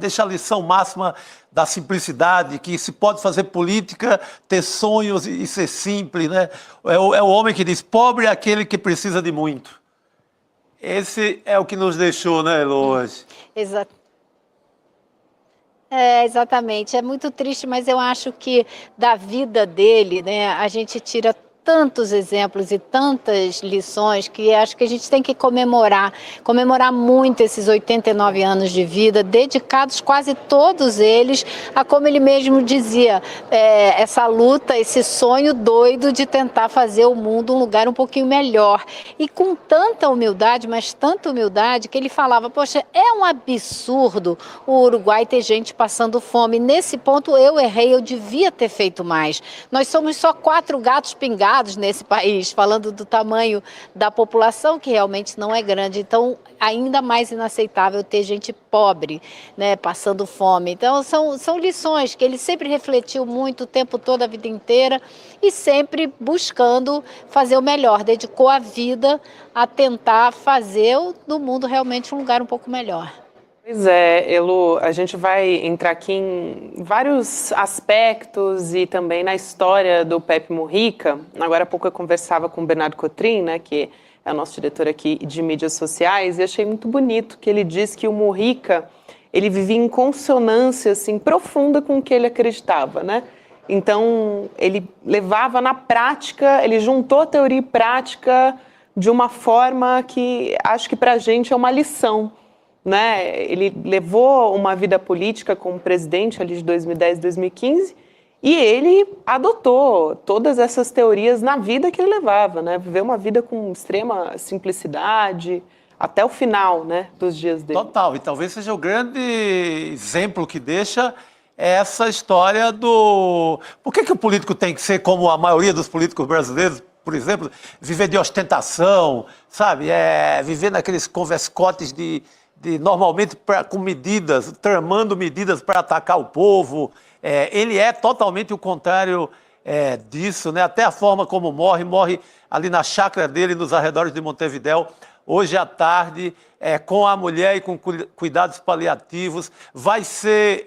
Deixa a lição máxima da simplicidade, que se pode fazer política, ter sonhos e ser simples, né? É o homem que diz, pobre é aquele que precisa de muito. Esse é o que nos deixou, né, Elo, hoje? Exatamente. É muito triste, mas eu acho que da vida dele, né, a gente tira tantos exemplos e tantas lições que acho que a gente tem que comemorar muito esses 89 anos de vida, dedicados quase todos eles a, como ele mesmo dizia, essa luta, esse sonho doido de tentar fazer o mundo um lugar um pouquinho melhor. E com tanta humildade, mas tanta humildade, que ele falava, poxa, é um absurdo o Uruguai ter gente passando fome. Nesse ponto eu errei, eu devia ter feito mais. Nós somos só 4 gatos pingados nesse país, falando do tamanho da população, que realmente não é grande. Então, ainda mais inaceitável ter gente pobre, né, passando fome. Então, são lições que ele sempre refletiu muito o tempo todo, a vida inteira, e sempre buscando fazer o melhor. Dedicou a vida a tentar fazer do mundo realmente um lugar um pouco melhor. Pois é, Elo, a gente vai entrar aqui em vários aspectos e também na história do Pepe Mujica. Agora há pouco eu conversava com o Bernardo Cotrim, né, que é o nosso diretor aqui de mídias sociais, e achei muito bonito que ele diz que o Mujica, ele vivia em consonância assim, profunda com o que ele acreditava, né? Então, ele levava na prática, ele juntou teoria e prática de uma forma que acho que para a gente é uma lição. Né? Ele levou uma vida política como presidente ali de 2010, 2015 e ele adotou todas essas teorias na vida que ele levava, né? Viveu uma vida com extrema simplicidade até o final, né, dos dias dele. Total, e talvez seja o grande exemplo que deixa essa história do... Por que o político tem que ser como a maioria dos políticos brasileiros, por exemplo, viver de ostentação, sabe? Viver naqueles converscotes normalmente com medidas, tramando medidas para atacar o povo. Ele é totalmente o contrário disso, né? Até a forma como morre ali na chácara dele, nos arredores de Montevidéu, hoje à tarde, com a mulher e com cuidados paliativos, vai ser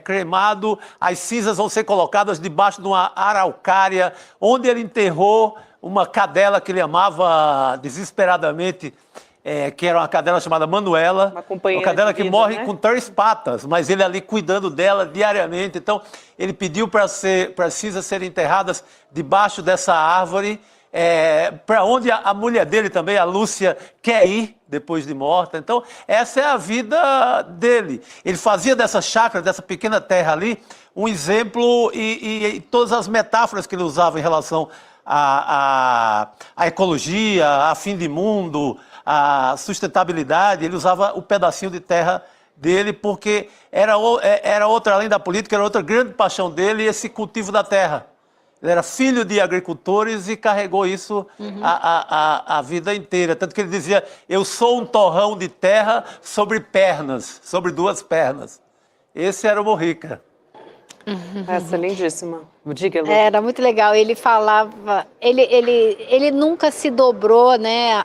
cremado, as cinzas vão ser colocadas debaixo de uma araucária, onde ele enterrou uma cadela que ele amava desesperadamente, que era uma cadela chamada Manuela, uma cadela que morre, né, com 3 patas, mas ele ali cuidando dela diariamente. Então, ele pediu para as cinzas serem enterradas debaixo dessa árvore, para onde a mulher dele também, a Lúcia, quer ir depois de morta. Então, essa é a vida dele. Ele fazia dessa chácara, dessa pequena terra ali, um exemplo e todas as metáforas que ele usava em relação à ecologia, a fim de mundo, a sustentabilidade. Ele usava o pedacinho de terra dele porque era outra, além da política, era outra grande paixão dele, esse cultivo da terra. Ele era filho de agricultores e carregou isso a vida inteira. Tanto que ele dizia, eu sou um torrão de terra sobre 2 pernas. Esse era o Mujica. Essa é lindíssima. Diga, Lu. Era muito legal. Ele falava, ele nunca se dobrou, né,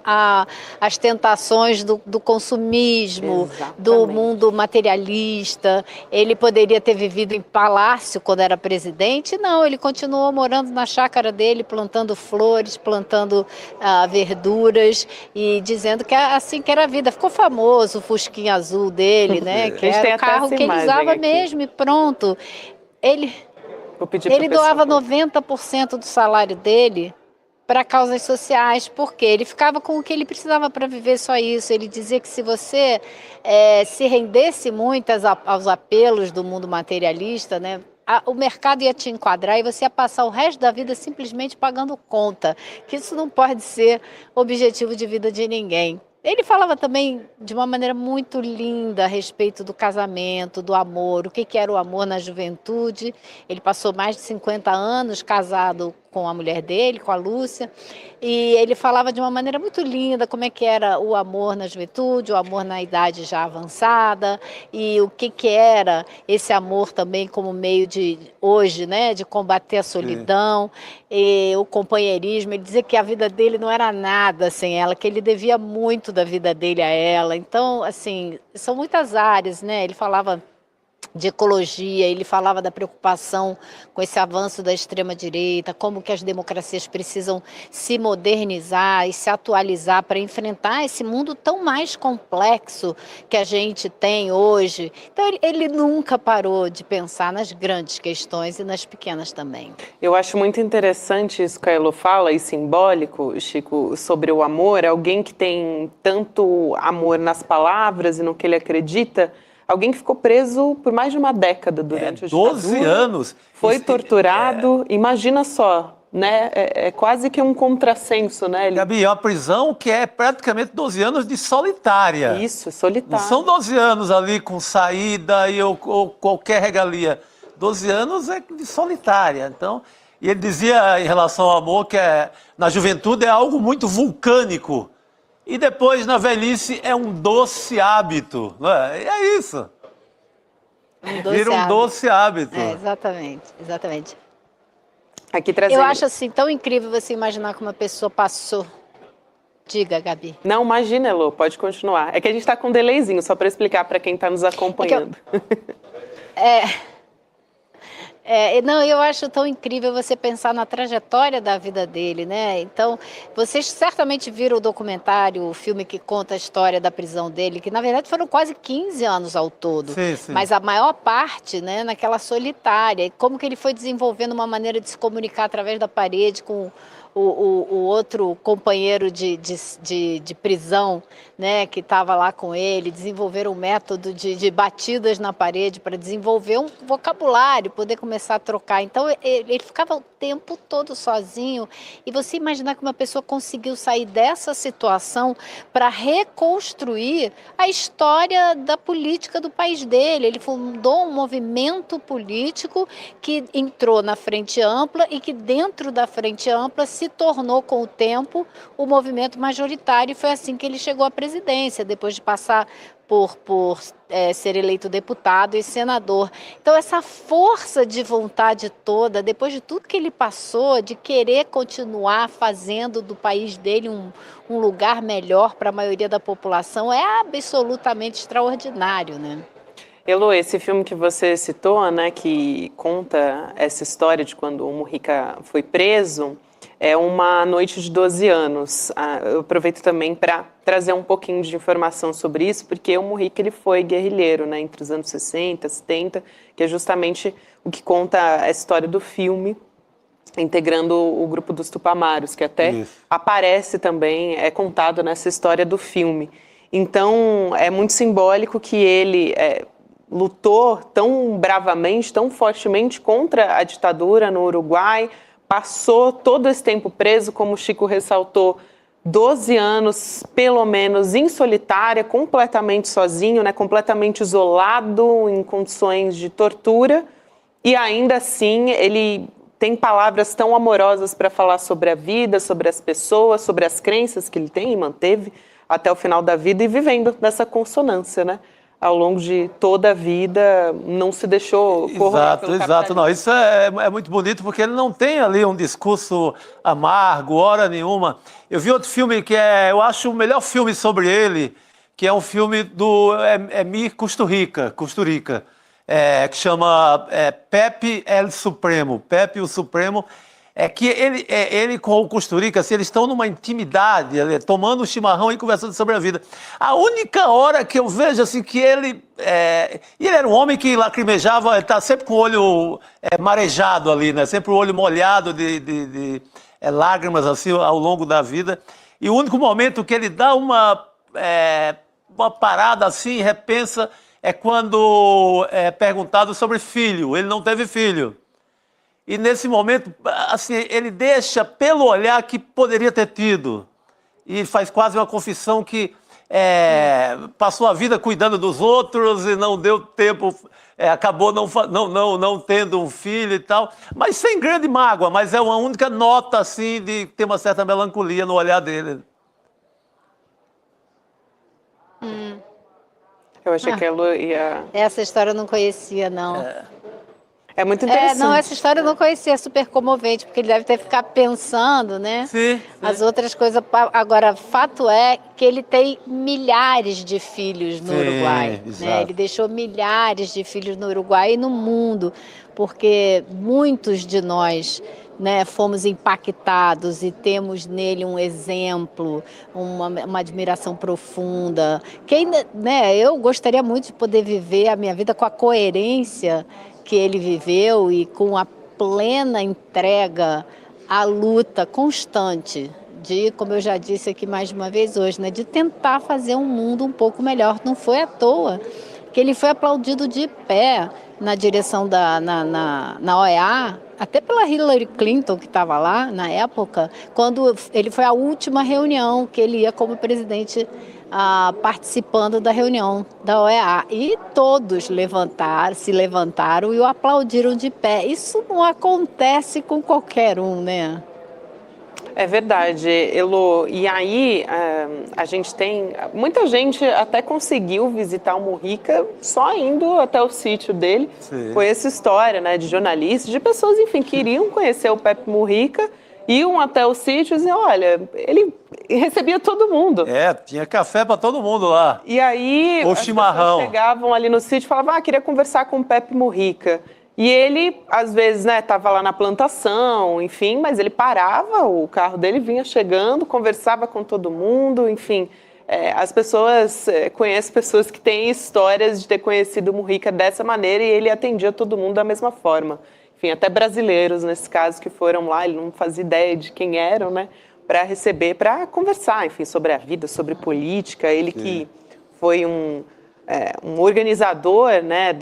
às tentações do consumismo, Exatamente, do mundo materialista. Ele poderia ter vivido em palácio quando era presidente. Não, ele continuou morando na chácara dele, plantando flores, plantando verduras e dizendo que assim que era a vida. Ficou famoso o Fusquinha azul dele, né, que era o carro que ele usava mesmo e pronto. Ele doava 90% do salário dele para causas sociais, porque ele ficava com o que ele precisava para viver, só isso. Ele dizia que se você se rendesse muito aos apelos do mundo materialista, né, o mercado ia te enquadrar e você ia passar o resto da vida simplesmente pagando conta, que isso não pode ser objetivo de vida de ninguém. Ele falava também de uma maneira muito linda a respeito do casamento, do amor, o que era o amor na juventude. Ele passou mais de 50 anos casado com a mulher dele, com a Lúcia, e ele falava de uma maneira muito linda como é que era o amor na juventude, o amor na idade já avançada, e o que era esse amor também como meio de, hoje, né, de combater a solidão, e o companheirismo. Ele dizia que a vida dele não era nada sem ela, que ele devia muito da vida dele a ela. Então, assim, são muitas áreas, né? Ele falava de ecologia, ele falava da preocupação com esse avanço da extrema-direita, como que as democracias precisam se modernizar e se atualizar para enfrentar esse mundo tão mais complexo que a gente tem hoje. Então, ele nunca parou de pensar nas grandes questões e nas pequenas também. Eu acho muito interessante isso que a Elo fala, e simbólico, Chico, sobre o amor. Alguém que tem tanto amor nas palavras e no que ele acredita, alguém que ficou preso por mais de uma década durante a ditadura. 12 anos. Foi torturado. Imagina só, né? É quase que um contrassenso, né? Gabi, é uma prisão que é praticamente 12 anos de solitária. Isso, solitário. Não são 12 anos ali com saída ou qualquer regalia. 12 anos é de solitária. Então, e ele dizia em relação ao amor que na juventude é algo muito vulcânico. E depois, na velhice, é um doce hábito. Não é? E é isso. Vira um doce hábito. Exatamente, exatamente. Aqui trazendo... Eu acho assim tão incrível você imaginar que uma pessoa passou. Diga, Gabi. Não, imagina, Elô, pode continuar. É que a gente está com um delayzinho, só para explicar para quem está nos acompanhando. Não, eu acho tão incrível você pensar na trajetória da vida dele, né? Então, vocês certamente viram o documentário, o filme que conta a história da prisão dele, que na verdade foram quase 15 anos ao todo. Sim, sim. Mas a maior parte, né, naquela solitária. E como que ele foi desenvolvendo uma maneira de se comunicar através da parede com o outro companheiro de prisão, né, que estava lá com ele, desenvolver um método de batidas na parede para desenvolver um vocabulário, poder começar a trocar. Então, ele ficava o tempo todo sozinho. E você imaginar que uma pessoa conseguiu sair dessa situação para reconstruir a história da política do país dele. Ele fundou um movimento político que entrou na Frente Ampla e que dentro da Frente Ampla se tornou com o tempo o movimento majoritário, e foi assim que ele chegou à presidência, depois de passar por ser eleito deputado e senador. Então, essa força de vontade toda, depois de tudo que ele passou, de querer continuar fazendo do país dele um lugar melhor para a maioria da população, é absolutamente extraordinário, né? Elô, esse filme que você citou, né, que conta essa história de quando o Mujica foi preso, é Uma Noite de 12 Anos. Eu aproveito também para trazer um pouquinho de informação sobre isso, porque o Mujica ele foi guerrilheiro, né, entre os anos 60, 70, que é justamente o que conta a história do filme, integrando o grupo dos Tupamaros, que até aparece também, é contado nessa história do filme. Então, é muito simbólico que ele lutou tão bravamente, tão fortemente contra a ditadura no Uruguai, passou todo esse tempo preso, como o Chico ressaltou, 12 anos, pelo menos, em solitária, completamente sozinho, né, completamente isolado, em condições de tortura, e ainda assim ele tem palavras tão amorosas para falar sobre a vida, sobre as pessoas, sobre as crenças que ele tem e manteve até o final da vida, e vivendo dessa consonância, né? Ao longo de toda a vida, não se deixou corroer pelo Exato. Não, isso é muito bonito, porque ele não tem ali um discurso amargo, hora nenhuma. Eu vi outro filme que eu acho o melhor filme sobre ele, que é um filme do Emir Kusturica, que chama Pepe El Supremo, Pepe o Supremo. É que ele com o Kusturica, assim, eles estão numa intimidade, tomando um chimarrão e conversando sobre a vida. A única hora que eu vejo assim que ele era um homem que lacrimejava, ele tá sempre com o olho marejado ali, né? Sempre o olho molhado de lágrimas assim ao longo da vida. E o único momento que ele dá uma parada assim, repensa, é quando é perguntado sobre filho. Ele não teve filho. E nesse momento, assim, ele deixa pelo olhar que poderia ter tido. E faz quase uma confissão que passou a vida cuidando dos outros e não deu tempo, acabou não tendo um filho e tal. Mas sem grande mágoa, mas é uma única nota, assim, de ter uma certa melancolia no olhar dele. Eu achei que ela ia... Essa história eu não conhecia, não. É muito interessante. Não, essa história eu não conhecia, é super comovente, porque ele deve ter ficado pensando, né? Sim. As outras coisas. Agora, fato é que ele tem milhares de filhos no Uruguai. Né? Ele deixou milhares de filhos no Uruguai e no mundo, porque muitos de nós, né, fomos impactados e temos nele um exemplo, uma admiração profunda. Né, eu gostaria muito de poder viver a minha vida com a coerência que ele viveu e com a plena entrega à luta constante de, como eu já disse aqui mais de uma vez hoje, né, de tentar fazer um mundo um pouco melhor. Não foi à toa que ele foi aplaudido de pé na direção na OEA, até pela Hillary Clinton, que estava lá na época, quando ele foi à última reunião que ele ia como presidente participando da reunião da OEA. E todos se levantaram e o aplaudiram de pé. Isso não acontece com qualquer um, né? É verdade, Elo. E aí a gente tem... Muita gente até conseguiu visitar o Mujica só indo até o sítio dele. Sim. Foi essa história, né, de jornalistas, de pessoas, enfim, que queriam conhecer o Pepe Mujica, iam até o sítio e diziam, olha, ele recebia todo mundo. Tinha café para todo mundo lá. E aí o as chimarrão. pessoas chegavam ali no sítio e falavam, queria conversar com o Pepe Mujica. E ele, às vezes, né, estava lá na plantação, enfim, mas ele parava, o carro dele vinha chegando, conversava com todo mundo, enfim. As pessoas, conhecem pessoas que têm histórias de ter conhecido o Mujica dessa maneira e ele atendia todo mundo da mesma forma. Enfim, até brasileiros, nesse caso, que foram lá, ele não fazia ideia de quem eram, né, para receber, para conversar, enfim, sobre a vida, sobre política. Ele que foi um organizador, né,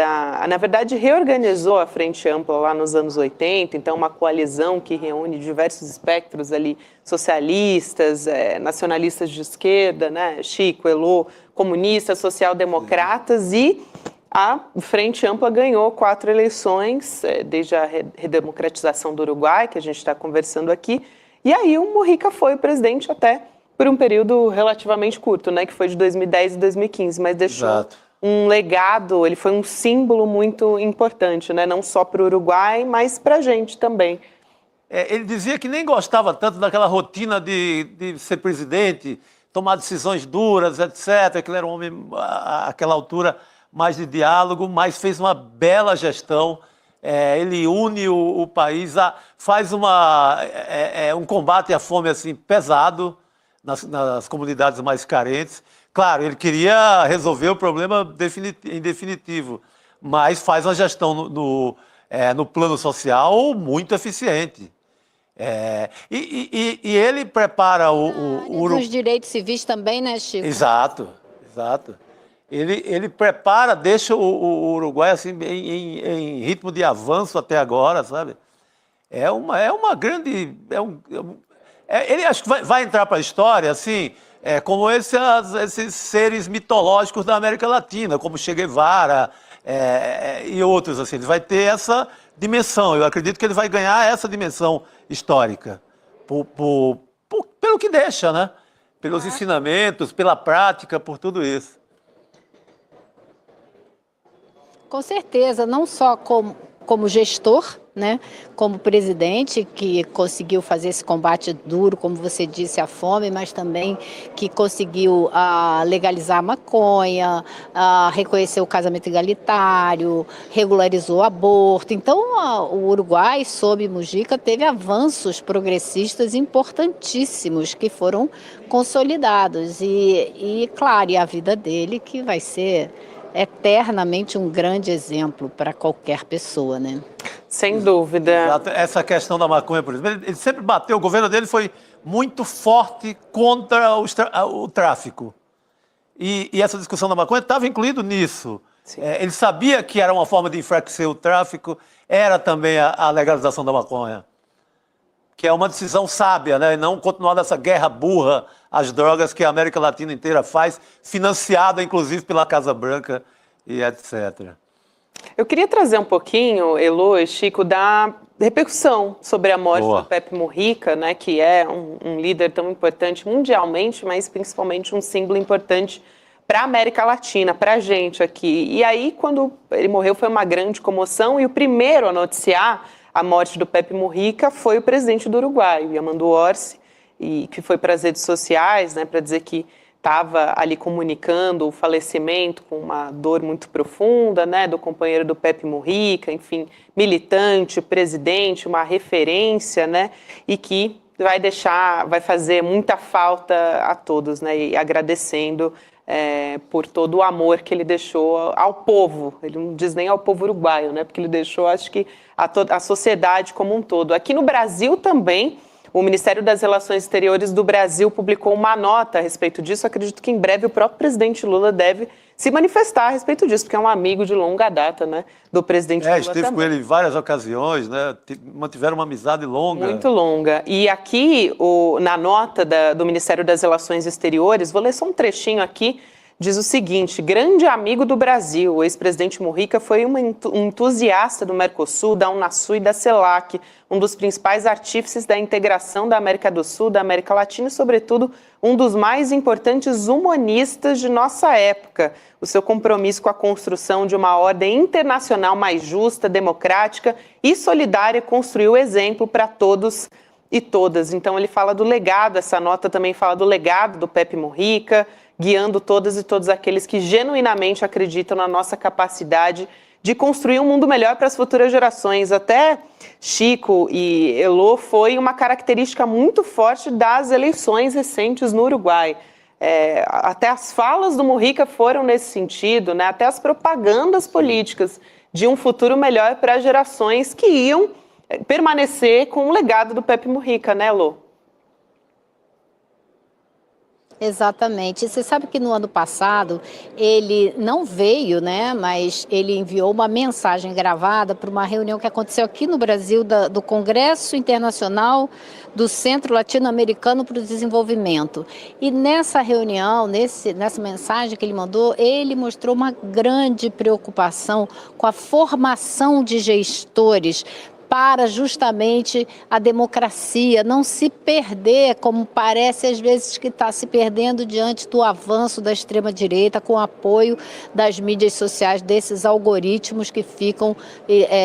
na verdade, reorganizou a Frente Ampla lá nos anos 80, então uma coalizão que reúne diversos espectros ali, socialistas, nacionalistas de esquerda, né, Chico, Elô, comunistas, social-democratas, e a Frente Ampla ganhou 4 eleições, desde a redemocratização do Uruguai, que a gente está conversando aqui, e aí o Mujica foi o presidente até por um período relativamente curto, né, que foi de 2010 e 2015, mas deixou um legado, ele foi um símbolo muito importante, né, não só para o Uruguai, mas para a gente também. Ele dizia que nem gostava tanto daquela rotina de ser presidente, tomar decisões duras, etc., que ele era um homem, àquela altura, mais de diálogo, mas fez uma bela gestão. Ele une o país, faz um combate à fome assim, pesado, nas comunidades mais carentes. Claro, ele queria resolver o problema em definitivo, mas faz uma gestão no plano social muito eficiente. E ele prepara os direitos civis também, né, Chico? Exato. Ele prepara, deixa o Uruguai assim, em ritmo de avanço até agora, sabe? É uma grande... ele acho que vai entrar para a história, assim, como esses seres mitológicos da América Latina, como Che Guevara e outros, assim. Ele vai ter essa dimensão. Eu acredito que ele vai ganhar essa dimensão histórica, pelo que deixa, né? Pelos ensinamentos, pela prática, por tudo isso. Com certeza, não só como gestor, né, como presidente, que conseguiu fazer esse combate duro, como você disse, à fome, mas também que conseguiu legalizar a maconha, reconhecer o casamento igualitário, regularizou o aborto. Então, o Uruguai, sob Mujica, teve avanços progressistas importantíssimos que foram consolidados. Claro, e a vida dele que vai ser eternamente um grande exemplo para qualquer pessoa, né? Sem dúvida. Exato. Essa questão da maconha, por exemplo, ele sempre bateu, o governo dele foi muito forte contra o tráfico. E essa discussão da maconha estava incluído nisso. Ele sabia que era uma forma de enfraquecer o tráfico, era também a legalização da maconha. Que é uma decisão sábia, né? E não continuar nessa guerra burra às drogas que a América Latina inteira faz, financiada inclusive pela Casa Branca e etc. Eu queria trazer um pouquinho, Elô e Chico, da repercussão sobre a morte do Pepe Mujica, né, que é um líder tão importante mundialmente, mas principalmente um símbolo importante para a América Latina, para a gente aqui. E aí, quando ele morreu, foi uma grande comoção, e o primeiro a noticiar a morte do Pepe Mujica foi o presidente do Uruguai, o Yamandu Orsi, e que foi para as redes sociais, né, para dizer que estava ali comunicando o falecimento com uma dor muito profunda, né, do companheiro do Pepe Mujica, enfim, militante, presidente, uma referência, né, e que vai fazer muita falta a todos, né, e agradecendo por todo o amor que ele deixou ao povo. Ele não diz nem ao povo uruguaio, né, porque ele deixou, acho que, a sociedade como um todo. Aqui no Brasil também, o Ministério das Relações Exteriores do Brasil publicou uma nota a respeito disso. Acredito que em breve o próprio presidente Lula deve se manifestar a respeito disso, porque é um amigo de longa data, né, do presidente Lula esteve também. com ele em várias ocasiões, né, mantiveram uma amizade longa. Muito longa. E aqui, na nota do Ministério das Relações Exteriores, vou ler só um trechinho aqui, diz o seguinte: grande amigo do Brasil, o ex-presidente Mujica foi um entusiasta do Mercosul, da Unasul e da CELAC, um dos principais artífices da integração da América do Sul, da América Latina e, sobretudo, um dos mais importantes humanistas de nossa época. O seu compromisso com a construção de uma ordem internacional mais justa, democrática e solidária construiu exemplo para todos e todas. Então ele fala do legado, essa nota também fala do legado do Pepe Mujica, guiando todas e todos aqueles que genuinamente acreditam na nossa capacidade de construir um mundo melhor para as futuras gerações. Até Chico e Elô foi uma característica muito forte das eleições recentes no Uruguai. Até as falas do Mujica foram nesse sentido, né? Até as propagandas políticas de um futuro melhor para as gerações que iam permanecer com o legado do Pepe Mujica, né, Elô? Exatamente. Você sabe que no ano passado ele não veio, né? Mas ele enviou uma mensagem gravada para uma reunião que aconteceu aqui no Brasil do Congresso Internacional do Centro Latino-Americano para o Desenvolvimento. E nessa reunião, nessa mensagem que ele mandou, ele mostrou uma grande preocupação com a formação de gestores para justamente a democracia não se perder, como parece às vezes que está se perdendo diante do avanço da extrema-direita, com o apoio das mídias sociais, desses algoritmos que ficam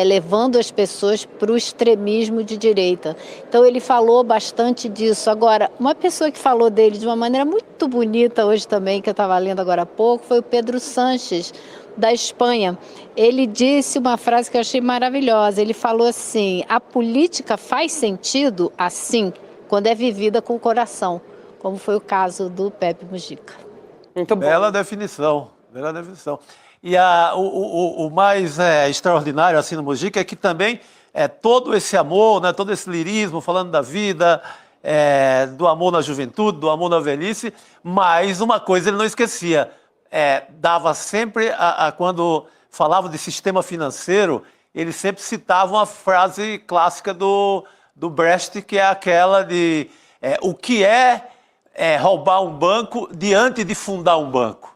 levando as pessoas para o extremismo de direita. Então ele falou bastante disso. Agora, uma pessoa que falou dele de uma maneira muito bonita hoje também, que eu estava lendo agora há pouco, foi o Pedro Sánchez, da Espanha. Ele disse uma frase que eu achei maravilhosa. Ele falou assim: a política faz sentido assim quando é vivida com o coração, como foi o caso do Pepe Mujica. Muito bom. Bela definição, bela definição. E o mais extraordinário assim no Mujica é que também todo esse amor, né, todo esse lirismo falando da vida, do amor na juventude, do amor na velhice, mas uma coisa ele não esquecia. Dava sempre, quando falava de sistema financeiro, ele sempre citava uma frase clássica do Brecht, que é aquela de o que é roubar um banco diante de fundar um banco.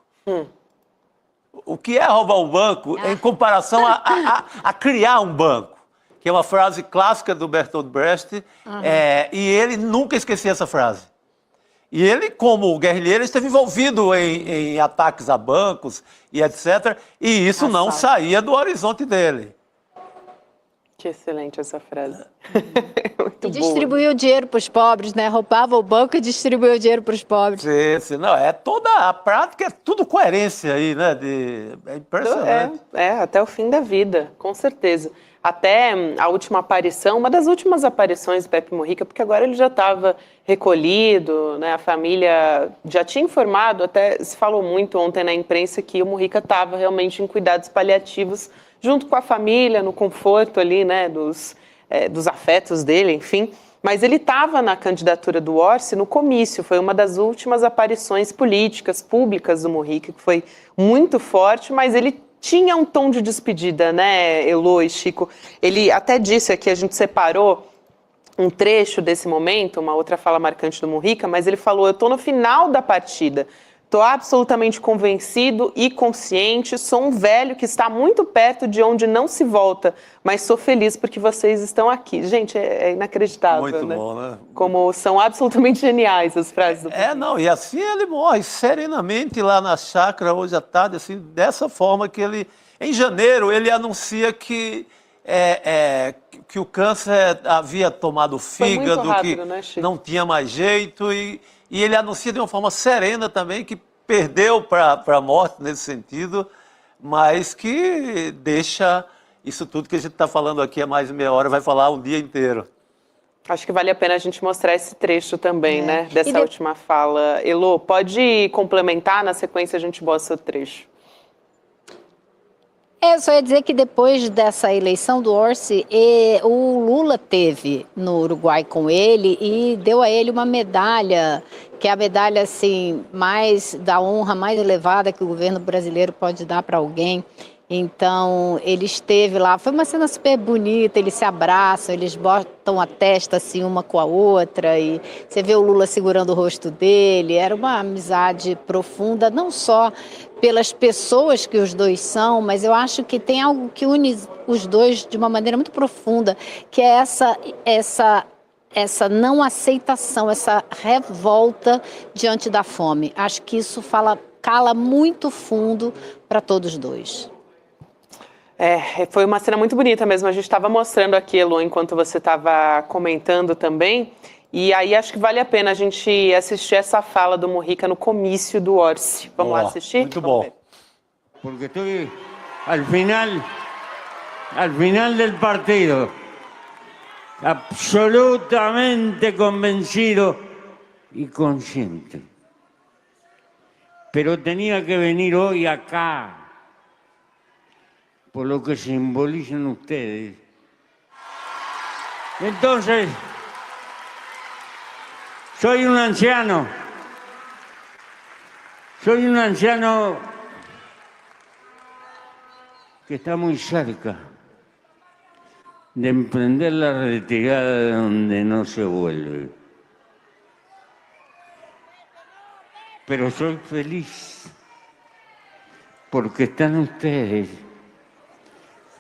O que é roubar um banco em comparação a criar um banco, que é uma frase clássica do Bertolt Brecht, e ele nunca esquecia essa frase. E ele, como guerrilheiro, esteve envolvido em ataques a bancos e etc. E isso não saía do horizonte dele. Que excelente essa frase. E distribuiu o dinheiro para os pobres, né? Roubava o banco e distribuiu o dinheiro para os pobres. Sim, não, toda a prática, é tudo coerência aí, né? É impressionante. Até o fim da vida, com certeza. Até a última aparição, uma das últimas aparições do Pepe Mujica, porque agora ele já estava recolhido, né? A família já tinha informado, até se falou muito ontem na imprensa que o Mujica estava realmente em cuidados paliativos, junto com a família, no conforto ali, né? Dos afetos dele, enfim. Mas ele estava na candidatura do Orsi no comício, foi uma das últimas aparições políticas, públicas do Mujica, que foi muito forte, mas ele tinha um tom de despedida, né, Elô e Chico? Ele até disse aqui, a gente separou um trecho desse momento, uma outra fala marcante do Mujica, mas ele falou: eu estou no final da partida, Estou absolutamente convencido e consciente. Sou um velho que está muito perto de onde não se volta, mas sou feliz porque vocês estão aqui. Gente, é inacreditável, Muito né? bom, né? Como são absolutamente geniais as frases do Putin. Não, e assim ele morre serenamente lá na chácara hoje à tarde, assim, dessa forma que ele... Em janeiro, ele anuncia que o câncer havia tomado o Foi muito fígado, rápido, que né, Chico? não tinha mais jeito, e ele anuncia de uma forma serena também que perdeu para a morte nesse sentido, mas que deixa isso tudo que a gente está falando aqui há mais de meia hora, vai falar o dia inteiro. Acho que vale a pena a gente mostrar esse trecho também, né? Dessa E última fala. Elô, pode complementar? Na sequência a gente mostra o trecho. Só ia dizer que depois dessa eleição do Orsi, o Lula teve no Uruguai com ele e deu a ele uma medalha, que é a medalha assim, mais da honra mais elevada que o governo brasileiro pode dar para alguém. Então, ele esteve lá, foi uma cena super bonita, eles se abraçam, eles botam a testa assim uma com a outra e você vê o Lula segurando o rosto dele, era uma amizade profunda, não só pelas pessoas que os dois são, mas eu acho que tem algo que une os dois de uma maneira muito profunda, que é essa não aceitação, essa revolta diante da fome. Acho que isso cala muito fundo para todos os dois. Foi uma cena muito bonita mesmo. A gente estava mostrando aquilo enquanto você estava comentando também. E aí acho que vale a pena a gente assistir essa fala do Mujica no comício do Orsi. Vamos lá assistir? Muito bom. Porque estou al final del partido, absolutamente convencido y consciente. Pero tenía que venir hoy acá, por lo que simbolizan ustedes. Entonces, soy un anciano que está muy cerca de emprender la retirada de donde no se vuelve. Pero soy feliz porque están ustedes.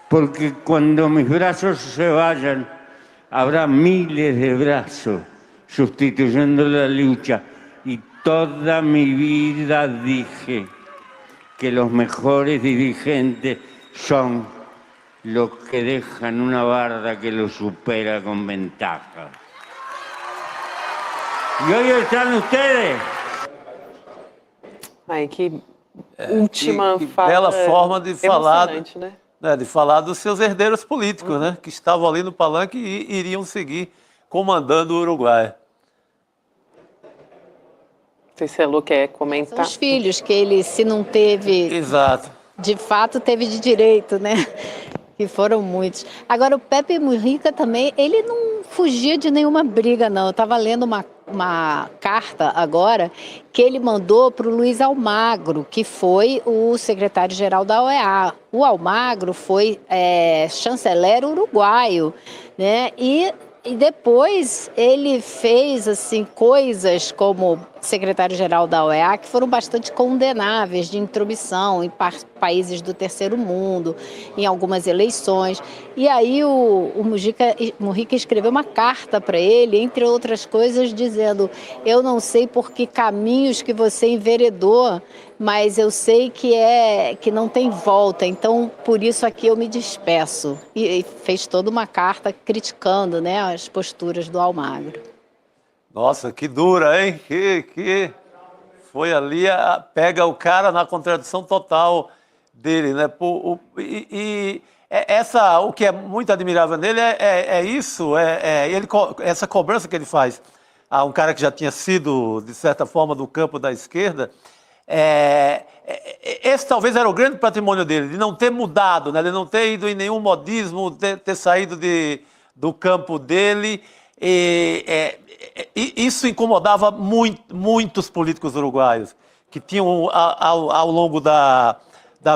Porque cuando mis brazos se vayan, habrá miles de brazos sustituyendo la lucha. Y toda mi vida dije que los mejores dirigentes son los que dejan una barda que los supera con ventaja. Y hoy están ustedes. Ai, que última que fala. bela forma de falar, emocionante, né? de falar dos seus herdeiros políticos, né, que estavam ali no palanque e iriam seguir comandando o Uruguai. Não sei se a Lu quer São comentar. os filhos que ele, se não teve, Exato. de fato teve de direito, né? Que foram muitos. Agora, o Pepe Mujica também, ele não fugia de nenhuma briga, não. Eu estava lendo uma carta agora que ele mandou para o Luiz Almagro, que foi o secretário-geral da OEA. O Almagro foi chanceler uruguaio, né? E depois ele fez assim coisas como secretário-geral da OEA que foram bastante condenáveis de intromissão em países do terceiro mundo, em algumas eleições. E aí o Mujica escreveu uma carta para ele, entre outras coisas, dizendo: eu não sei por que caminhos que você enveredou, mas eu sei que não tem volta, então por isso aqui eu me despeço. E fez toda uma carta criticando, né, as posturas do Almagro. Nossa, que dura, hein? Que foi ali, pega o cara na contradição total dele, né? O que é muito admirável nele é isso, essa cobrança que ele faz a um cara que já tinha sido, de certa forma, do campo da esquerda. Esse talvez era o grande patrimônio dele, de não ter mudado, né? De não ter ido em nenhum modismo, ter saído do campo dele. Isso incomodava muitos políticos uruguaios, que tinham, ao longo da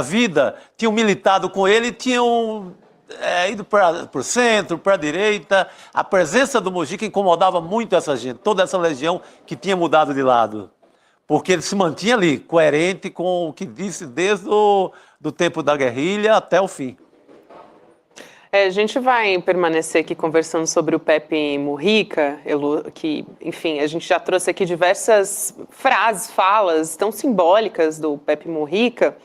vida, tinham militado com ele, tinham ido para o centro, para a direita. A presença do Mujica incomodava muito essa gente, toda essa legião que tinha mudado de lado. porque ele se mantinha ali, coerente com o que disse desde o do tempo da guerrilha até o fim. A gente vai permanecer aqui conversando sobre o Pepe Mujica, que, enfim, a gente já trouxe aqui diversas frases, falas tão simbólicas do Pepe Mujica.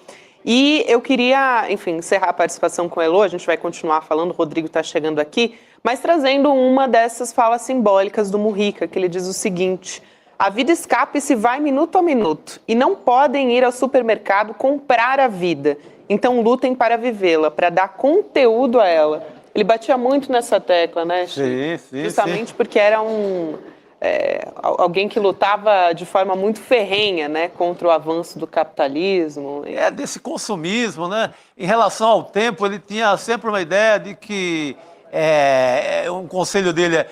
E eu queria, enfim, encerrar a participação com o Elô, a gente vai continuar falando, o Rodrigo está chegando aqui, mas trazendo uma dessas falas simbólicas do Mujica, que ele diz o seguinte: a vida escapa e se vai minuto a minuto, e não podem ir ao supermercado comprar a vida. Então lutem para vivê-la, para dar conteúdo a ela. Ele batia muito nessa tecla, né, Chico? Sim, justamente porque era alguém que lutava de forma muito ferrenha, né, contra o avanço do capitalismo. Desse consumismo, né? Em relação ao tempo, ele tinha sempre uma ideia de que um conselho dele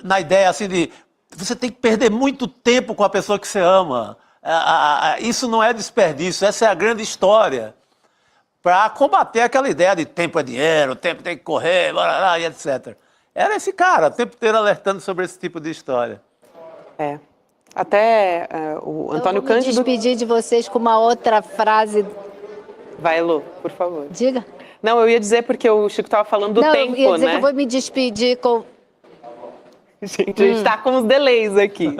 na ideia assim de você tem que perder muito tempo com a pessoa que você ama. Isso não é desperdício, essa é a grande história. Para combater aquela ideia de tempo é dinheiro, tempo tem que correr, e etc. Era esse cara, o tempo inteiro alertando sobre esse tipo de história. Até o Antônio Cândido... Eu vou me despedir de vocês com uma outra frase. Vai, Elô, por favor. Diga. Não, eu ia dizer porque o Chico estava falando do tempo, eu ia dizer né? que eu vou me despedir com... Gente, a gente está com os delays aqui.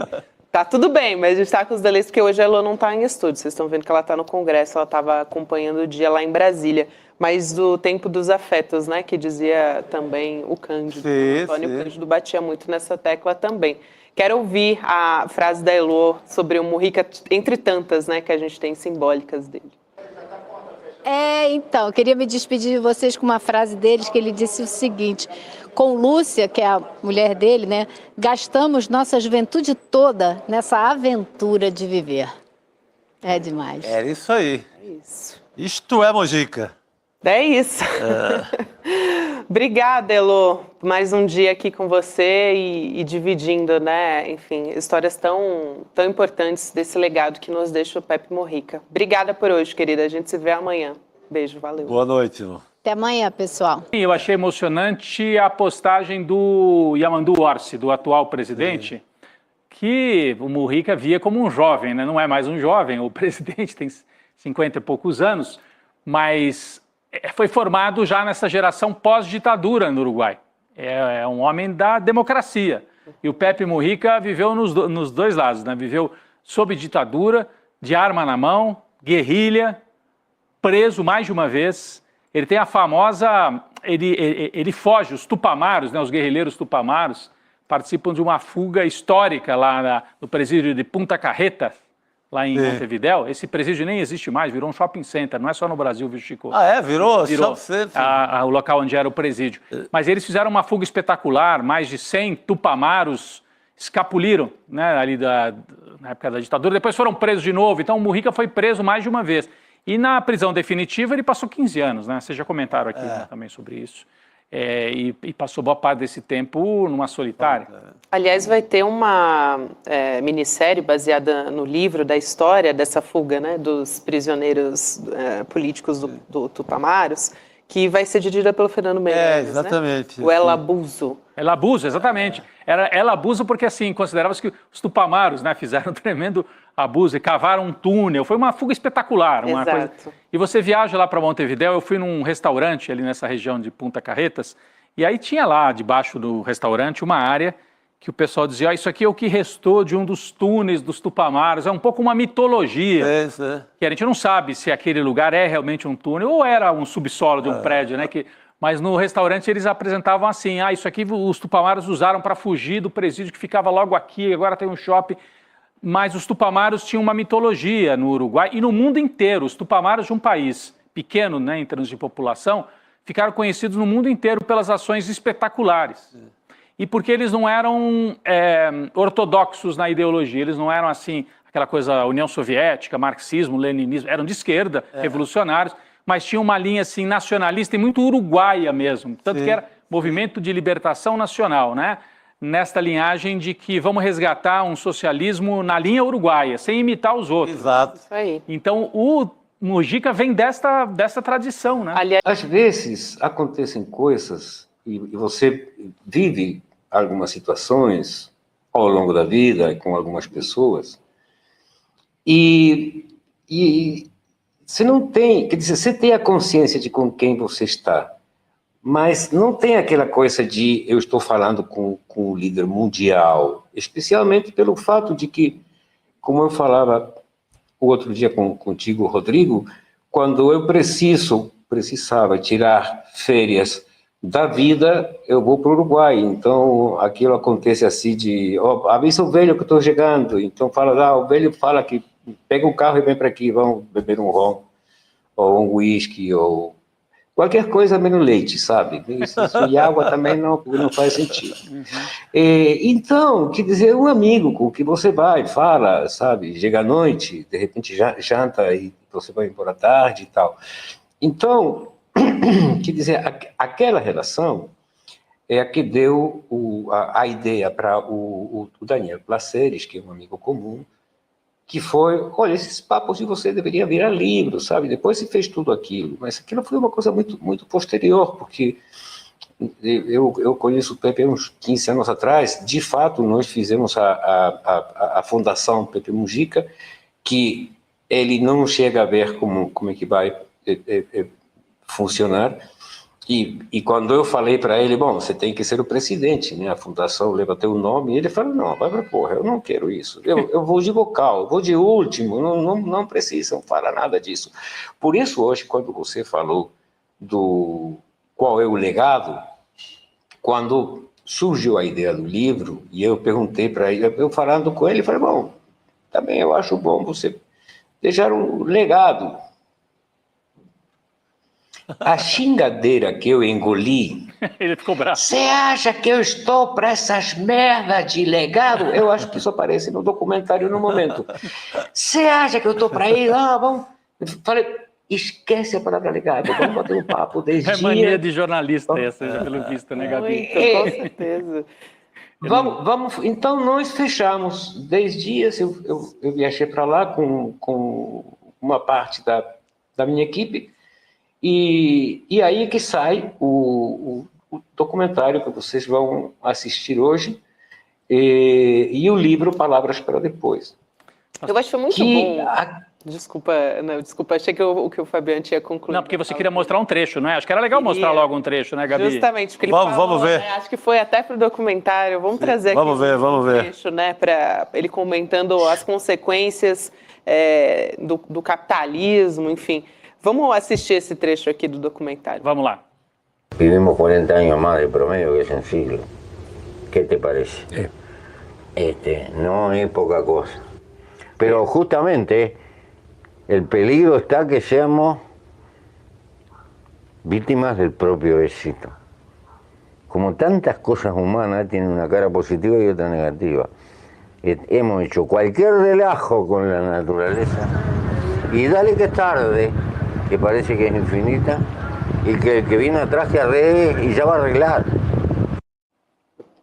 Tá tudo bem, mas a gente está com os delays porque hoje a Elô não está em estúdio. Vocês estão vendo que ela está no Congresso, ela estava acompanhando o dia lá em Brasília. Mas do tempo dos afetos, né? Que dizia também o Cândido. Sim, o Antônio sim. Cândido batia muito nessa tecla também. Quero ouvir a frase da Elô sobre o Mujica, entre tantas, né? Que a gente tem simbólicas dele. Então, eu queria me despedir de vocês com uma frase deles, que ele disse o seguinte: com Lúcia, que é a mulher dele, né, gastamos nossa juventude toda nessa aventura de viver. É demais. Era isso aí. É isso. Isto é Mujica. É isso. Obrigada, Elô, mais um dia aqui com você e dividindo, né, enfim, histórias tão importantes desse legado que nos deixa o Pepe Mujica. Obrigada por hoje, querida. A gente se vê amanhã. Beijo, valeu. Boa noite, irmão. Até amanhã, pessoal. Eu achei emocionante a postagem do Yamandu Orsi, do atual presidente, que o Mujica via como um jovem, né? Não é mais um jovem, o presidente tem 50 e poucos anos, mas foi formado já nessa geração pós-ditadura no Uruguai. É um homem da democracia. E o Pepe Mujica viveu nos dois lados, né? Viveu sob ditadura, de arma na mão, guerrilha, preso mais de uma vez. Ele tem a famosa... Ele foge, os tupamaros, né? Os guerrilheiros tupamaros, participam de uma fuga histórica lá no presídio de Punta Carretas, lá em Montevidéu. Esse presídio nem existe mais, virou um shopping center, não é só no Brasil, viu, Chico? Virou shopping center? O local onde era o presídio. Mas eles fizeram uma fuga espetacular, mais de 100 tupamaros escapuliram, né, ali na época da ditadura, depois foram presos de novo, então o Mujica foi preso mais de uma vez. E na prisão definitiva ele passou 15 anos, né? Vocês já comentaram aqui né, também sobre isso. E passou boa parte desse tempo numa solitária. Aliás, vai ter uma minissérie baseada no livro da história dessa fuga, né, dos prisioneiros políticos do Tupamaros, que vai ser dirigida pelo Fernando Meirelles, exatamente. Né? O El Abuso. El Abuso, exatamente. Era El Abuso porque, assim, considerava-se que os Tupamaros, né, fizeram um tremendo abuso e cavaram um túnel. Foi uma fuga espetacular. Uma coisa... E você viaja lá para Montevidéu, eu fui num restaurante ali nessa região de Punta Carretas, e aí tinha lá, debaixo do restaurante, uma área que o pessoal dizia, isso aqui é o que restou de um dos túneis dos Tupamaros, é um pouco uma mitologia, que a gente não sabe se aquele lugar é realmente um túnel ou era um subsolo de um prédio, né? Mas no restaurante eles apresentavam assim, isso aqui os Tupamaros usaram para fugir do presídio que ficava logo aqui, agora tem um shopping. Mas os Tupamaros tinham uma mitologia no Uruguai e no mundo inteiro. Os Tupamaros de um país pequeno, né, em termos de população, ficaram conhecidos no mundo inteiro pelas ações espetaculares. E porque eles não eram ortodoxos na ideologia, eles não eram assim, aquela coisa União Soviética, marxismo, leninismo, eram de esquerda, revolucionários, mas tinham uma linha assim nacionalista e muito uruguaia mesmo, tanto que era movimento de libertação nacional, né? Nesta linhagem de que vamos resgatar um socialismo na linha uruguaia, sem imitar os outros. Exato. Isso aí. Então o Mujica vem dessa tradição, né? Aliás, Às vezes acontecem coisas e você vive algumas situações ao longo da vida, com algumas pessoas, e você não tem, quer dizer, você tem a consciência de com quem você está, mas não tem aquela coisa de eu estou falando com o líder mundial, especialmente pelo fato de que, como eu falava o outro dia contigo, Rodrigo, quando eu precisava tirar férias da vida, eu vou para o Uruguai. Então, aquilo acontece assim de, avisa o velho que estou chegando. Então, o velho fala que pega o carro e vem para aqui, vamos beber um rom, ou um whisky, ou qualquer coisa menos leite, sabe? Isso, e água também não faz sentido. Então, quer dizer, um amigo com que você vai, fala, sabe? Chega à noite, de repente janta e você vai embora à tarde e tal. Então, quer dizer, aquela relação é a que deu a ideia para o Daniel Placeres, que é um amigo comum, que foi, olha, esses papos de você deveria virar livro, sabe? Depois se fez tudo aquilo, mas aquilo foi uma coisa muito, muito posterior, porque eu conheço o Pepe uns 15 anos atrás, de fato, nós fizemos a Fundação Pepe Mujica, que ele não chega a ver como é que vai funcionar, e quando eu falei para ele, bom, você tem que ser o presidente, né? A fundação leva teu nome, e ele falou, não, vai pra porra, eu não quero isso, eu vou de vocal, eu vou de último, não precisam falar nada disso. Por isso, hoje, quando você falou qual é o legado, quando surgiu a ideia do livro, e eu perguntei para ele, eu falando com ele, falei, bom, também eu acho bom você deixar um legado. A xingadeira que eu engoli... Ele ficou bravo. Você acha que eu estou para essas merdas de legado? Eu acho que isso aparece no documentário no momento. Você acha que eu estou para ir? Vamos... Falei, esquece a palavra legado, vamos bater um papo 10 dias. É mania de jornalista essa, pelo visto, né, Gabi? Com certeza. Vamos, então nós fechamos 10 dias, eu viajei para lá com uma parte da minha equipe, e aí que sai o documentário que vocês vão assistir hoje, e o livro Palavras para Depois. Eu acho muito bom. Desculpa, achei que o Fabiano tinha concluído. Não, porque você queria mostrar um trecho, não é? Acho que era legal mostrar logo um trecho, né, Gabi? Justamente, porque ele falou, vamos ver. né, acho que foi até pro documentário, vamos trazer aqui vamos ver. trecho, né, para ele comentando as consequências do capitalismo, enfim. Vamos assistir esse trecho aqui do documentário. Vamos lá. Vivimos 40 años más de promedio que hace un siglo. ¿Qué te parece? No es poca cosa. Pero justamente el peligro está que seamos víctimas del propio éxito. Como tantas cosas humanas tienen una cara positiva y otra negativa. Hemos hecho cualquier relajo con la naturaleza y dale que es tarde, que parece que es infinita, y que el que viene atrás que arregle y ya va a arreglar.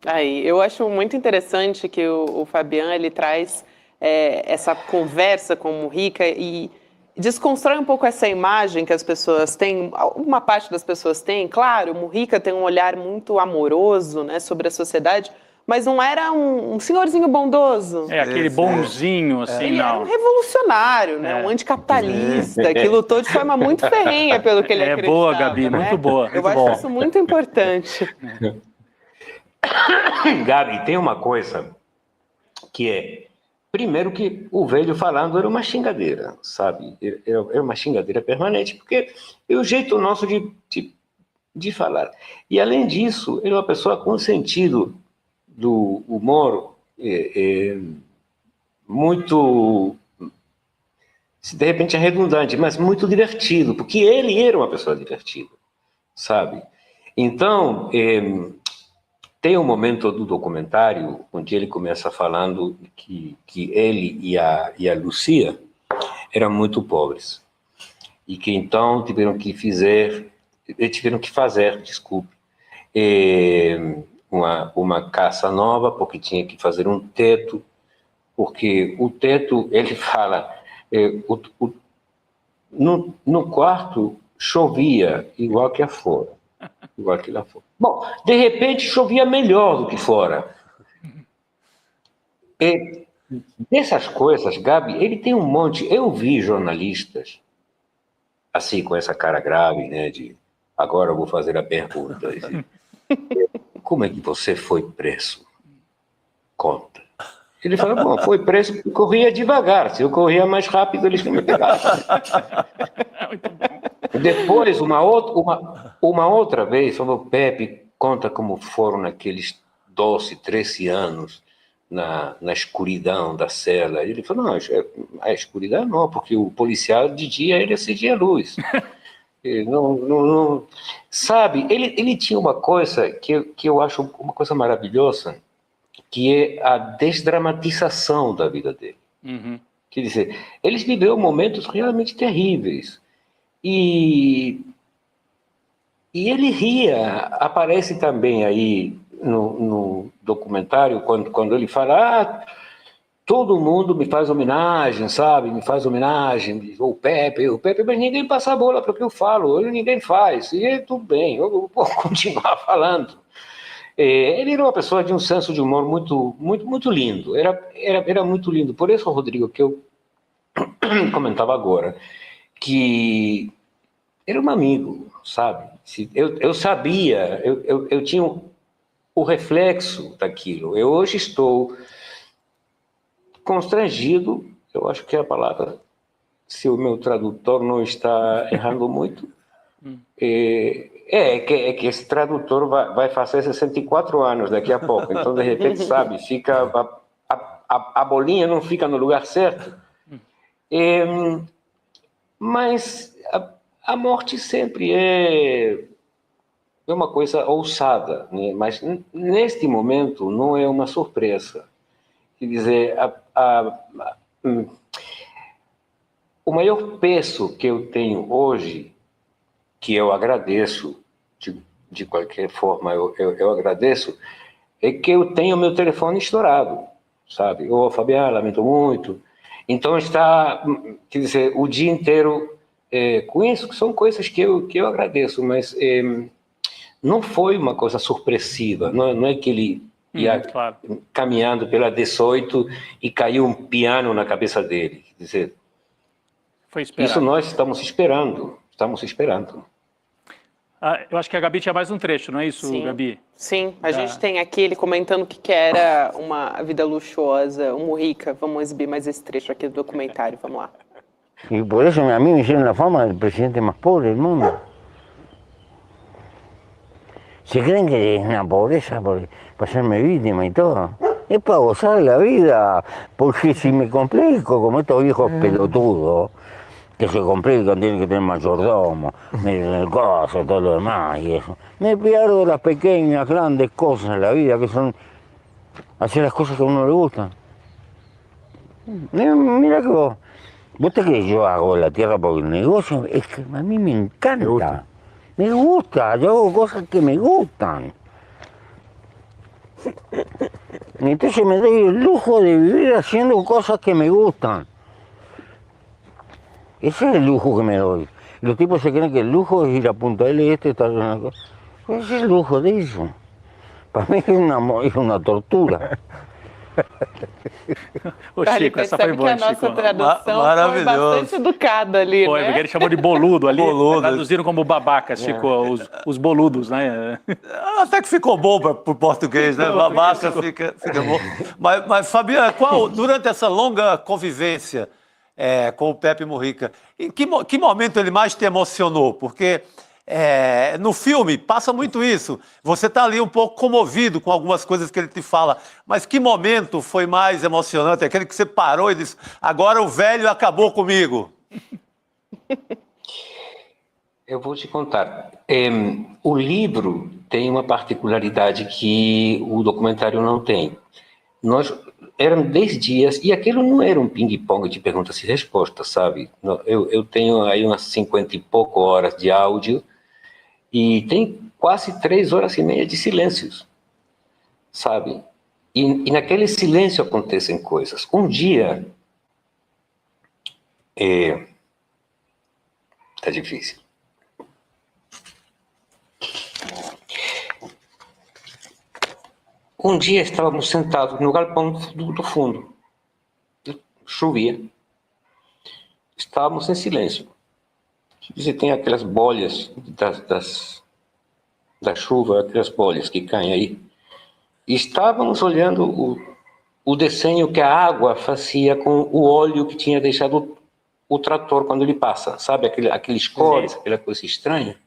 Aí, eu acho muito interessante que o Fabian, ele traz essa conversa com o Mujica e desconstrói um pouco essa imagem que as pessoas têm, uma parte das pessoas tem. Claro, o Mujica tem um olhar muito amoroso, né, sobre a sociedade, mas não era um senhorzinho bondoso. Aquele bonzinho, assim, Ele não. era um revolucionário, né? Um anticapitalista, que lutou de forma muito ferrenha pelo que ele acreditava. Boa, Gabi, né? muito boa. Eu acho isso muito importante. Gabi, tem uma coisa que é, primeiro que o velho falando era uma xingadeira, sabe? Era uma xingadeira permanente, porque é o jeito nosso de falar. E além disso, ele é uma pessoa com sentido do humor muito, de repente é redundante, mas muito divertido, porque ele era uma pessoa divertida, sabe? Então, tem um momento do documentário onde ele começa falando que ele e a Lucia eram muito pobres e que então tiveram que fazer, uma casa nova, porque tinha que fazer um teto, porque o teto, ele fala, no quarto chovia igual que lá fora. Bom, de repente chovia melhor do que fora. Dessas coisas, Gabi, ele tem um monte. Eu vi jornalistas, assim, com essa cara grave, né, de agora eu vou fazer a pergunta. Como é que você foi preso? Conta. Ele fala, bom, foi preso porque corria devagar. Se eu corria mais rápido, eles não me pegavam. Depois, uma outra vez, falou, Pepe, conta como foram naqueles 12, 13 anos na escuridão da cela. Ele falou, não, a escuridão não, porque o policial de dia, ele acendia a luz. Não, sabe, ele tinha uma coisa que eu acho uma coisa maravilhosa, que é a desdramatização da vida dele. Uhum. Quer dizer, eles viveram momentos realmente terríveis. E ele ria, aparece também aí no documentário, quando ele fala, todo mundo me faz homenagem, sabe? Me faz homenagem, o Pepe, mas ninguém passa a bola para o que eu falo, ninguém faz, e tudo bem, eu vou continuar falando. Ele era uma pessoa de um senso de humor muito, muito, muito lindo, era muito lindo. Por isso, Rodrigo, que eu comentava agora, que era um amigo, sabe? Eu sabia, eu tinha o reflexo daquilo. Eu hoje estou constrangido, eu acho que é a palavra, se o meu tradutor não está errando muito, que esse tradutor vai fazer 64 anos daqui a pouco, então de repente, sabe, fica a bolinha não fica no lugar certo. Mas a morte sempre é uma coisa ousada, né? Mas neste momento não é uma surpresa. Quer dizer, o maior peso que eu tenho hoje, que eu agradeço, de qualquer forma eu agradeço, é que eu tenho meu telefone estourado, sabe? Fabiano, lamento muito. Então está, quer dizer, o dia inteiro com isso, que são coisas que eu agradeço, mas não foi uma coisa surpressiva, não é que ele ia claro. caminhando pela 18 e caiu um piano na cabeça dele. Quer dizer, foi esperado. Isso nós estamos esperando. Eu acho que a Gabi tinha mais um trecho, não é isso, Sim. Gabi? Sim, a gente tem aqui ele comentando que era uma vida luxuosa, rica. Vamos exibir mais esse trecho aqui do documentário, vamos lá. Y por eso a mí me hicieron la fama del presidente más pobre del mundo. Se creen que es una pobreza para hacerme víctima y todo. Es para gozar la vida, porque si me complico como estos viejos pelotudos, que se complican, tienen que tener mayordomo, el coso, todo lo demás y eso. Me pierdo las pequeñas, grandes cosas en la vida, que son hacer las cosas que a uno le gustan. Mira que vos te crees que yo hago la tierra por el negocio, es que a mí me encanta. Me gusta, yo hago cosas que me gustan. Entonces me doy el lujo de vivir haciendo cosas que me gustan. Ese es el lujo que me doy. Los tipos se creen que el lujo es ir a Punta del Este, estar en una cosa. Pues ese es el lujo de eso. Para mí es una tortura. Ô, Chico, essa foi boa, que a nossa Chico. tradução foi bastante educada ali, Foi, né? porque ele chamou de boludo ali. Traduziram como babacas, Chico, os boludos, né? Até que ficou bom para o português, né? Babaca fica bom. Mas Fabiana, durante essa longa convivência com o Pepe Mujica, em que momento ele mais te emocionou? Porque no filme passa muito isso. Você está ali um pouco comovido com algumas coisas que ele te fala, mas que momento foi mais emocionante? Aquele que você parou e disse, agora o velho acabou comigo. Eu vou te contar. O livro tem uma particularidade que o documentário não tem. Eram 10 dias, e aquilo não era um ping-pong de perguntas e respostas, sabe? Eu tenho aí umas 50 e pouco horas de áudio, e tem quase 3 horas e meia de silêncios, sabe? E naquele silêncio acontecem coisas. Um dia... Tá difícil. um dia estávamos sentados no galpão do fundo. Chovia. Estávamos em silêncio. Você tem aquelas bolhas da chuva, aquelas bolhas que caem aí. E estávamos olhando o desenho que a água fazia com o óleo que tinha deixado o trator quando ele passa. Sabe, aqueles cores, aquela coisa estranha.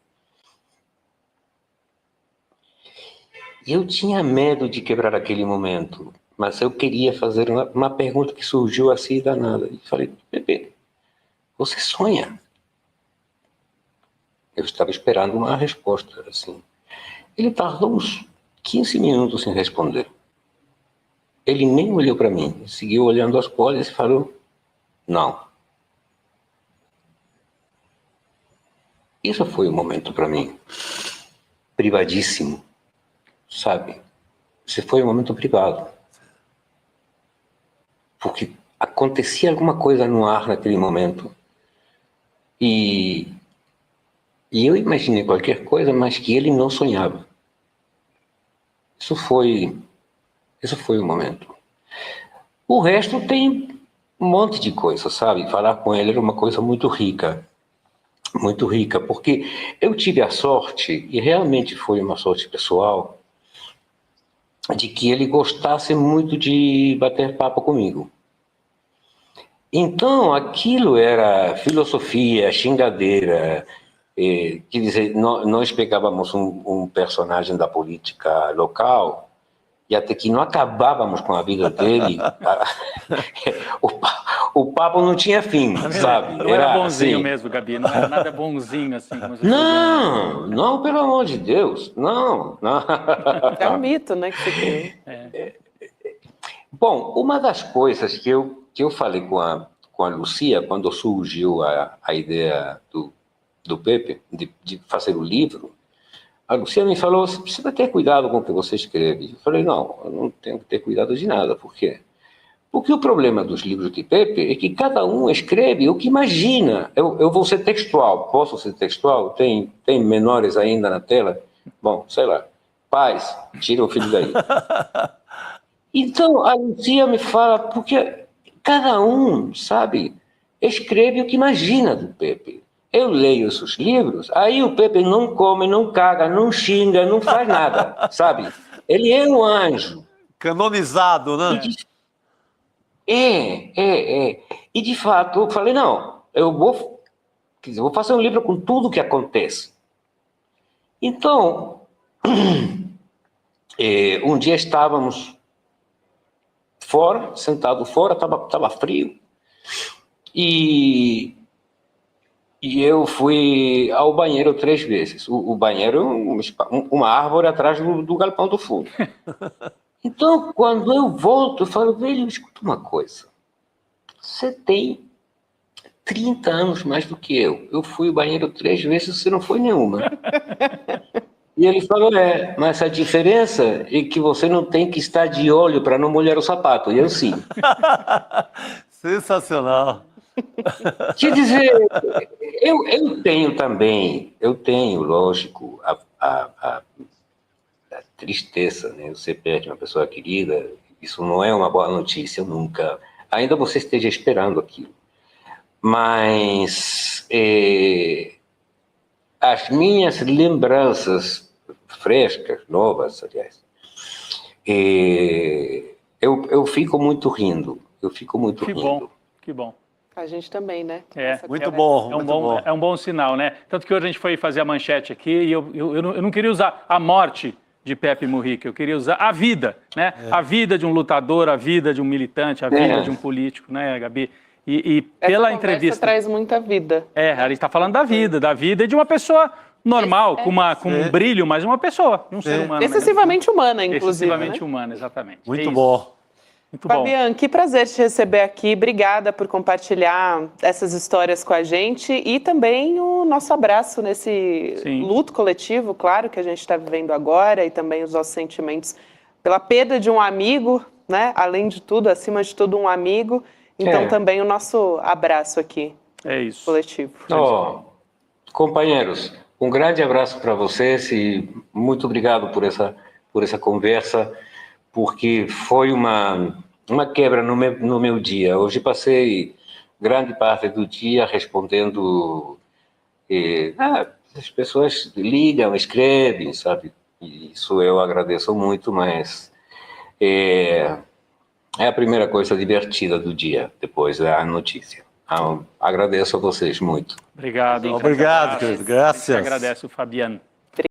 E eu tinha medo de quebrar aquele momento, mas eu queria fazer uma pergunta que surgiu assim da nada. E falei, Pepe, você sonha? Eu estava esperando uma resposta, assim. Ele tardou uns 15 minutos sem responder. Ele nem olhou para mim, seguiu olhando as bolhas e falou, não. Isso foi um momento para mim privadíssimo, sabe? Isso foi um momento privado. Porque acontecia alguma coisa no ar naquele momento. E eu imaginei qualquer coisa, mas que ele não sonhava. Isso foi o momento. O resto tem um monte de coisa, sabe? Falar com ele era uma coisa muito rica, porque eu tive a sorte, e realmente foi uma sorte pessoal, de que ele gostasse muito de bater papo comigo. Então, aquilo era filosofia, xingadeira. Quer dizer, nós pegávamos um personagem da política local e até que não acabávamos com a vida dele, o papo não tinha fim, sabe? Não era bonzinho assim, mesmo, Gabi, não era nada bonzinho assim. Como você não, pelo amor de Deus, não. É um mito, né, que você criou. Bom, uma das coisas que eu falei com a Lucia, quando surgiu a ideia do Pepe, de fazer o livro, a Lucia me falou, você precisa ter cuidado com o que você escreve. Eu falei, não, eu não tenho que ter cuidado de nada. Por quê? Porque o problema dos livros de Pepe é que cada um escreve o que imagina. Eu vou ser textual. Posso ser textual? Tem menores ainda na tela? Bom, sei lá. Pais, tira o filho daí. Então, a Lucia me fala, porque cada um, sabe, escreve o que imagina do Pepe. Eu leio esses livros, aí o Pepe não come, não caga, não xinga, não faz nada, sabe? Ele é um anjo. Canonizado, né? E de fato, eu falei, não, eu vou fazer um livro com tudo o que acontece. Então, um dia estávamos fora, sentado fora, estava frio, e eu fui ao banheiro 3 vezes. O banheiro é uma árvore atrás do galpão do fundo. Então, quando eu volto, eu falo, velho, escuta uma coisa. Você tem 30 anos mais do que eu. Eu fui ao banheiro 3 vezes, você não foi nenhuma. E ele falou, mas a diferença é que você não tem que estar de olho para não molhar o sapato. E eu sim. Sensacional. Quer dizer, eu tenho, lógico, a tristeza, né? Você perde uma pessoa querida, isso não é uma boa notícia, nunca. Ainda você esteja esperando aquilo. Mas as minhas lembranças frescas, novas, aliás, eu fico muito rindo. Que bom. A gente também, né? Muito bom. É um bom sinal, né? Tanto que hoje a gente foi fazer a manchete aqui e eu não queria usar a morte de Pepe Mujica, eu queria usar a vida, né? A vida de um lutador, a vida de um militante, a vida de um político, né, Gabi? E pela entrevista traz muita vida. A gente está falando da vida e de uma pessoa normal, com um brilho, mas uma pessoa, um ser humano. Excessivamente humana, inclusive. Excessivamente humana, exatamente. Muito bom. Muito bom. Fabiano, que prazer te receber aqui. Obrigada por compartilhar essas histórias com a gente e também o nosso abraço nesse luto coletivo, claro, que a gente está vivendo agora, e também os nossos sentimentos pela perda de um amigo, né? Além de tudo, acima de tudo, um amigo. Então, também o nosso abraço aqui. É isso. Coletivo. Companheiros, um grande abraço para vocês e muito obrigado por essa conversa, porque foi uma quebra no meu dia. Hoje passei grande parte do dia respondendo. As pessoas ligam, escrevem, sabe? E isso eu agradeço muito, mas é a primeira coisa divertida do dia, depois da notícia. Então, agradeço a vocês muito. Obrigado. Obrigado, querido. Graças. Agradece o Fabiano.